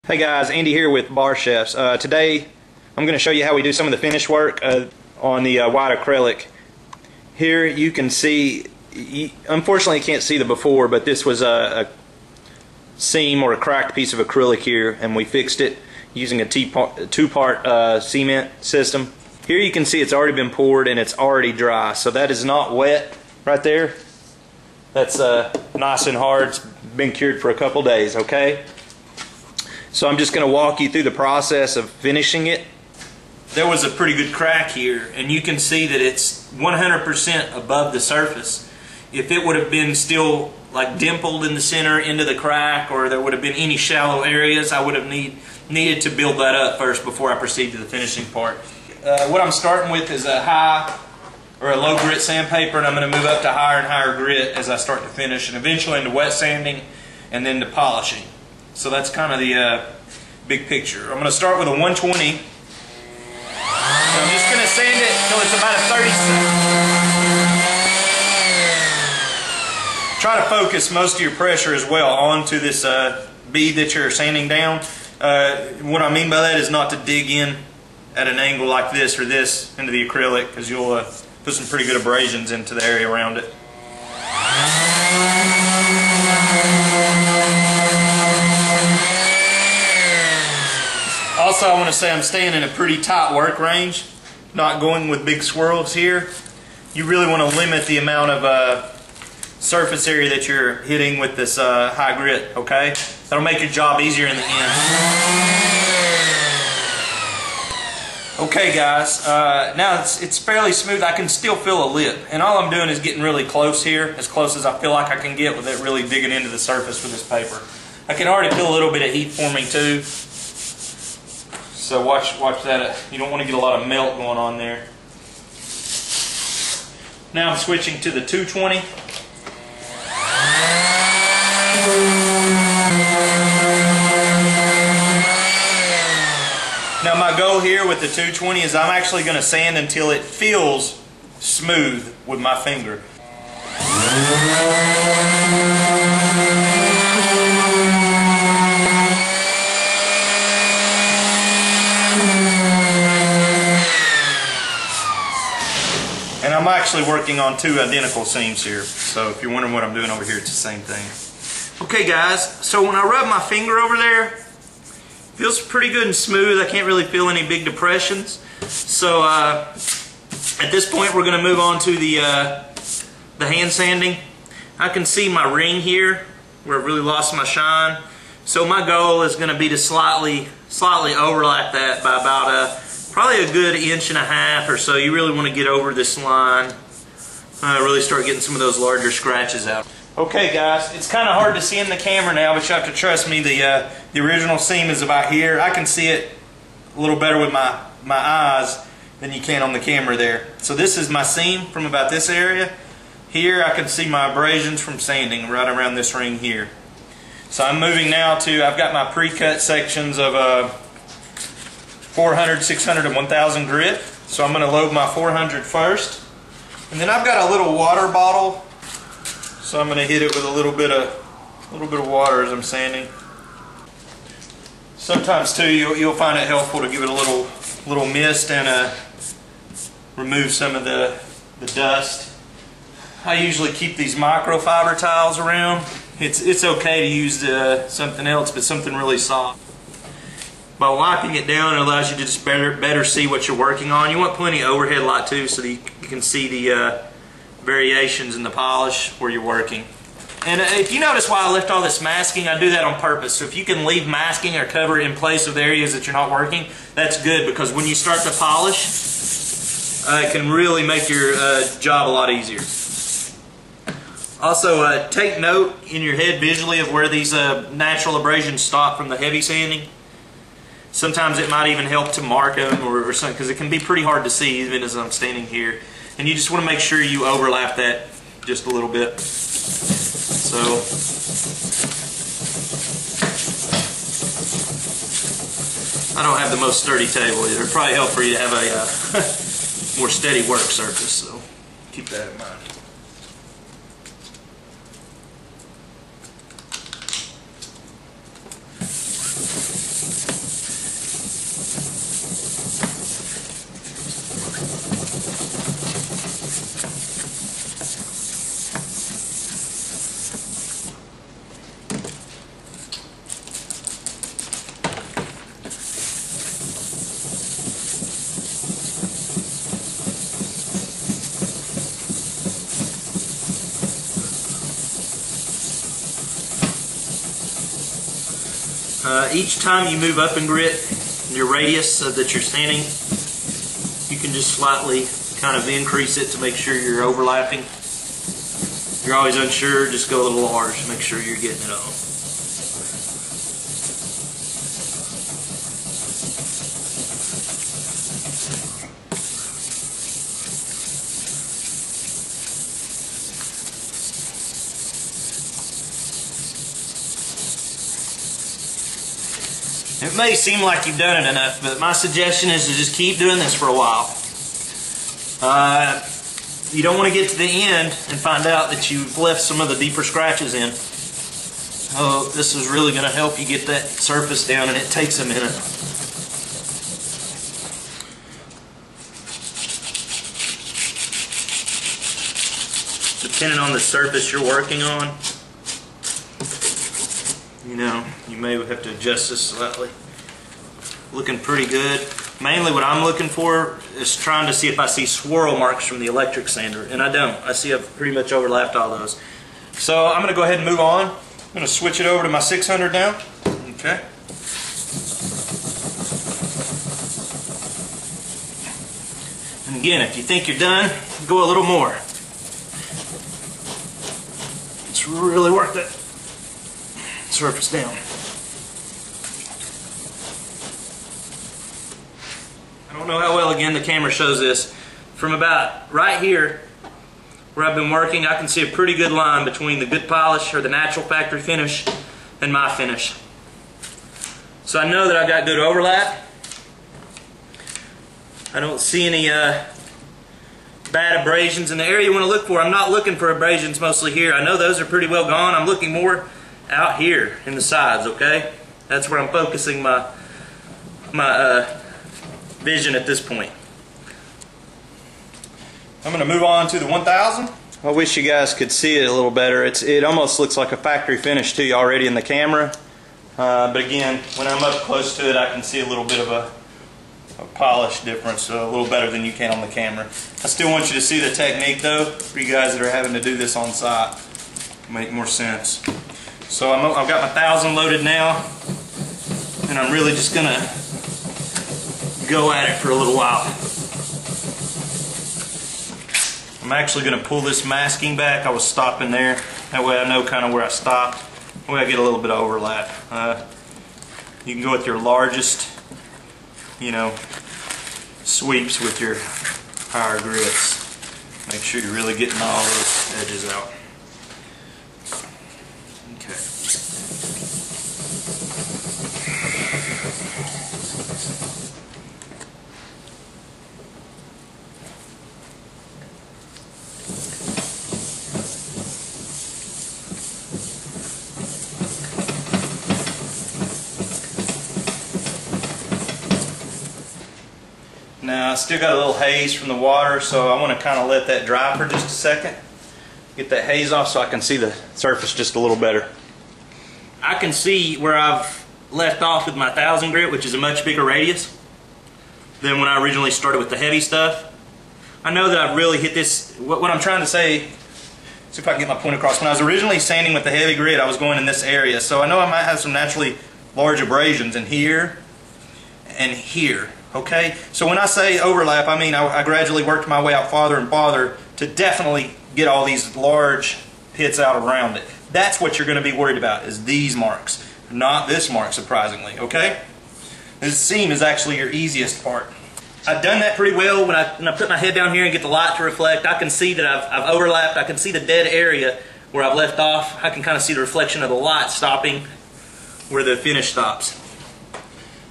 Hey guys, Andy here with Bar Chefs. Today I'm going to show you how we do some of the finish work on the white acrylic. Here you can see, unfortunately you can't see the before, but this was a seam or a cracked piece of acrylic here, and we fixed it using a two-part cement system. Here you can see it's already been poured and it's already dry, so that is not wet right there. That's nice and hard. It's been cured for a couple days, okay? So I'm just going to walk you through the process of finishing it. There was a pretty good crack here, and you can see that it's 100% above the surface. If it would have been still like dimpled in the center into the crack, or there would have been any shallow areas, I would have needed to build that up first before I proceed to the finishing part. What I'm starting with is a high or a low grit sandpaper, and I'm going to move up to higher and higher grit as I start to finish, and eventually into wet sanding and then to polishing. So that's kind of the big picture. I'm going to start with a 120. So I'm just going to sand it until it's about a 30. Try to focus most of your pressure as well onto this bead that you're sanding down. What I mean by that is not to dig in at an angle like this or this into the acrylic, because you'll put some pretty good abrasions into the area around it. Also, I want to say I'm staying in a pretty tight work range, not going with big swirls here. You really want to limit the amount of surface area that you're hitting with this high grit, okay? That'll make your job easier in the end. Okay guys, now it's fairly smooth. I can still feel a lip, and all I'm doing is getting really close here, as close as I feel like I can get without really digging into the surface with this paper. I can already feel a little bit of heat forming too. So watch that. You don't want to get a lot of melt going on there. Now I'm switching to the 220. Now my goal here with the 220 is I'm actually going to sand until it feels smooth with my finger. And I'm actually working on two identical seams here, so if you're wondering what I'm doing over here, it's the same thing. Okay guys, so when I rub my finger over there, it feels pretty good and smooth. I can't really feel any big depressions. So at this point we're going to move on to the hand sanding. I can see my ring here where it really lost my shine. So my goal is going to be to slightly overlap that by about probably a good 1.5 inches or so. You really want to get over this line, really start getting some of those larger scratches out. Okay guys, it's kind of hard to see in the camera now, but you have to trust me, the original seam is about here. I can see it a little better with my eyes than you can on the camera there. So this is my seam from about this area. Here I can see my abrasions from sanding right around this ring here. So I'm moving now to, I've got my pre-cut sections of 400, 600, and 1000 grit. So I'm going to load my 400 first. And then I've got a little water bottle. So I'm going to hit it with a little bit of water as I'm sanding. Sometimes too you'll find it helpful to give it a little mist and remove some of the dust. I usually keep these microfiber tiles around. It's okay to use something else, but something really soft. By wiping it down, it allows you to just better see what you're working on. You want plenty of overhead light too, so that you can see the variations in the polish where you're working. And if you notice why I left all this masking, I do that on purpose. So if you can leave masking or cover it in place of the areas that you're not working, that's good, because when you start to polish, it can really make your job a lot easier. Also, take note in your head visually of where these natural abrasions stop from the heavy sanding. Sometimes it might even help to mark them or something, because it can be pretty hard to see even as I'm standing here. And you just want to make sure you overlap that just a little bit. So I don't have the most sturdy table either. It'd probably help for you to have a more steady work surface, so keep that in mind. Each time you move up in grit, your radius that you're standing, you can just slightly kind of increase it to make sure you're overlapping. If you're always unsure, just go a little large to make sure you're getting it on. It may seem like you've done it enough, but my suggestion is to just keep doing this for a while. You don't want to get to the end and find out that you've left some of the deeper scratches in. Oh, this is really going to help you get that surface down, and it takes a minute. Depending on the surface you're working on, you may have to adjust this slightly. Looking pretty good. Mainly what I'm looking for is trying to see if I see swirl marks from the electric sander, and I don't. I see I've pretty much overlapped all those. So I'm going to go ahead and move on. I'm going to switch it over to my 600 now. Okay. And again, if you think you're done, go a little more. Let's really work that surface down. I don't know how well, again, the camera shows this. From about right here, where I've been working, I can see a pretty good line between the good polish, or the natural factory finish, and my finish. So I know that I've got good overlap. I don't see any bad abrasions in the area you want to look for. I'm not looking for abrasions mostly here. I know those are pretty well gone. I'm looking more out here in the sides, okay? That's where I'm focusing my vision at this point. I'm going to move on to the 1000. I wish you guys could see it a little better. It almost looks like a factory finish to you already in the camera. But again, when I'm up close to it, I can see a little bit of a polish difference, a little better than you can on the camera. I still want you to see the technique though, for you guys that are having to do this on site. It'll make more sense. So I've got my 1000 loaded now, and I'm really just going to go at it for a little while. I'm actually going to pull this masking back. I was stopping there. That way I know kind of where I stopped. That way I get a little bit of overlap. You can go with your largest, sweeps with your higher grits. Make sure you're really getting all those edges out. Okay. Now I still got a little haze from the water, so I want to kind of let that dry for just a second. Get that haze off so I can see the surface just a little better. I can see where I've left off with my 1000 grit, which is a much bigger radius than when I originally started with the heavy stuff. I know that I've really hit this. What I'm trying to say, see if I can get my point across. When I was originally sanding with the heavy grit, I was going in this area, so I know I might have some naturally large abrasions in here and here. Okay, so when I say overlap, I mean I gradually worked my way out farther and farther to definitely get all these large pits out around it. That's what you're going to be worried about, is these marks, not this mark, surprisingly. Okay, this seam is actually your easiest part. I've done that pretty well. When I put my head down here and get the light to reflect, I can see that I've overlapped. I can see the dead area where I've left off. I can kind of see the reflection of the light stopping where the finish stops.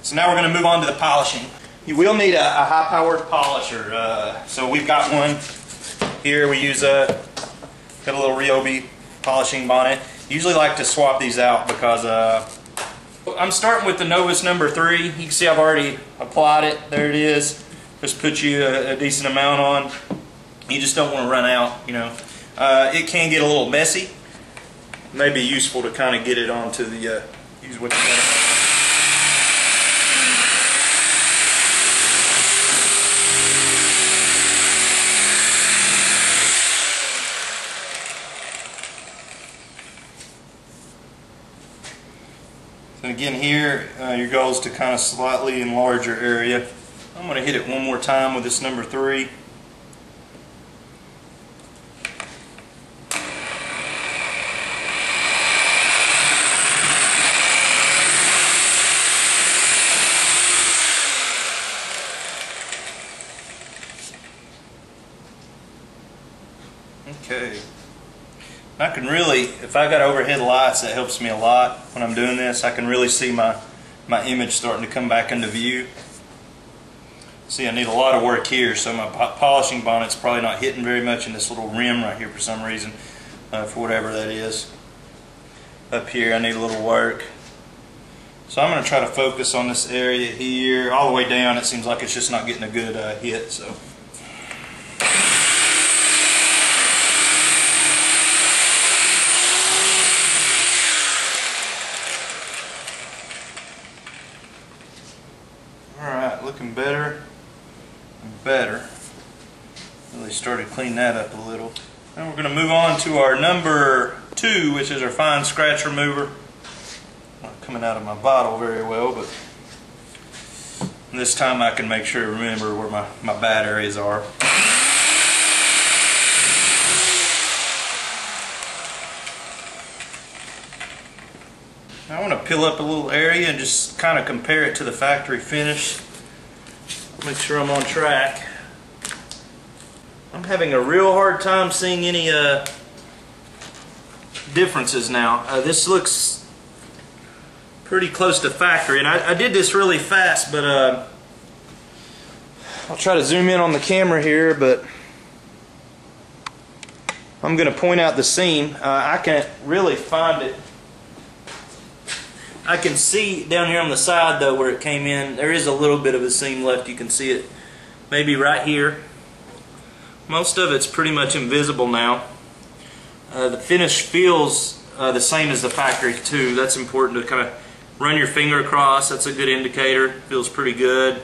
So now we're going to move on to the polishing. You will need a high-powered polisher. So we've got one here. We use got a little Ryobi polishing bonnet. Usually like to swap these out because I'm starting with the Novus number 3. You can see I've already applied it. There it is. Just put you a decent amount on. You just don't want to run out. It can get a little messy. It may be useful to kind of get it onto the use what you want. again here, your goal is to kind of slightly enlarge your area. I'm going to hit it one more time with this number 3. Okay. I can really, if I got overhead lights, that helps me a lot when I'm doing this. I can really see my image starting to come back into view. See, I need a lot of work here, so my polishing bonnet's probably not hitting very much in this little rim right here for some reason, for whatever that is. Up here I need a little work. So I'm going to try to focus on this area here. All the way down it seems like it's just not getting a good hit. So. Alright, looking better and better. Really started to clean that up a little. Now we're going to move on to our number 2, which is our fine scratch remover. Not coming out of my bottle very well, but this time I can make sure to remember where my bad areas are. I want to peel up a little area and just kind of compare it to the factory finish. Make sure I'm on track. I'm having a real hard time seeing any differences now. This looks pretty close to factory, and I did this really fast, but I'll try to zoom in on the camera here, but I'm going to point out the seam. I can't really find it. I can see down here on the side though where it came in, there is a little bit of a seam left. You can see it maybe right here. Most of it's pretty much invisible now. The finish feels the same as the factory too. That's important to kind of run your finger across. That's a good indicator. Feels pretty good.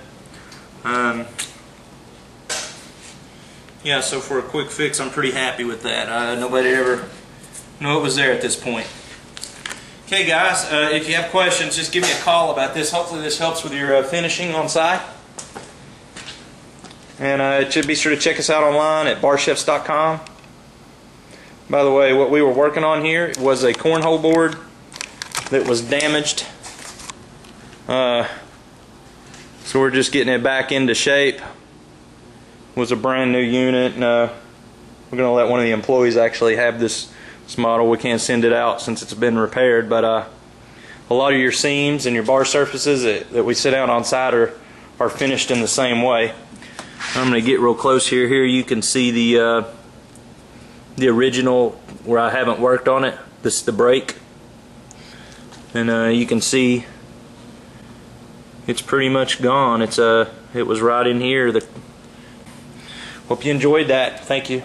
Yeah, so for a quick fix I'm pretty happy with that. Nobody ever knew it was there at this point. Okay guys, if you have questions, just give me a call about this. Hopefully this helps with your finishing on site. And be sure to check us out online at barchefs.com. By the way, what we were working on here was a cornhole board that was damaged. So we're just getting it back into shape. It was a brand new unit, and we're going to let one of the employees actually have this model. We can't send it out since it's been repaired, but a lot of your seams and your bar surfaces that we sit out on site are finished in the same way. I'm going to get real close here. Here you can see the original where I haven't worked on it. This is the break, and you can see it's pretty much gone. It was right in here. Hope you enjoyed that. Thank you.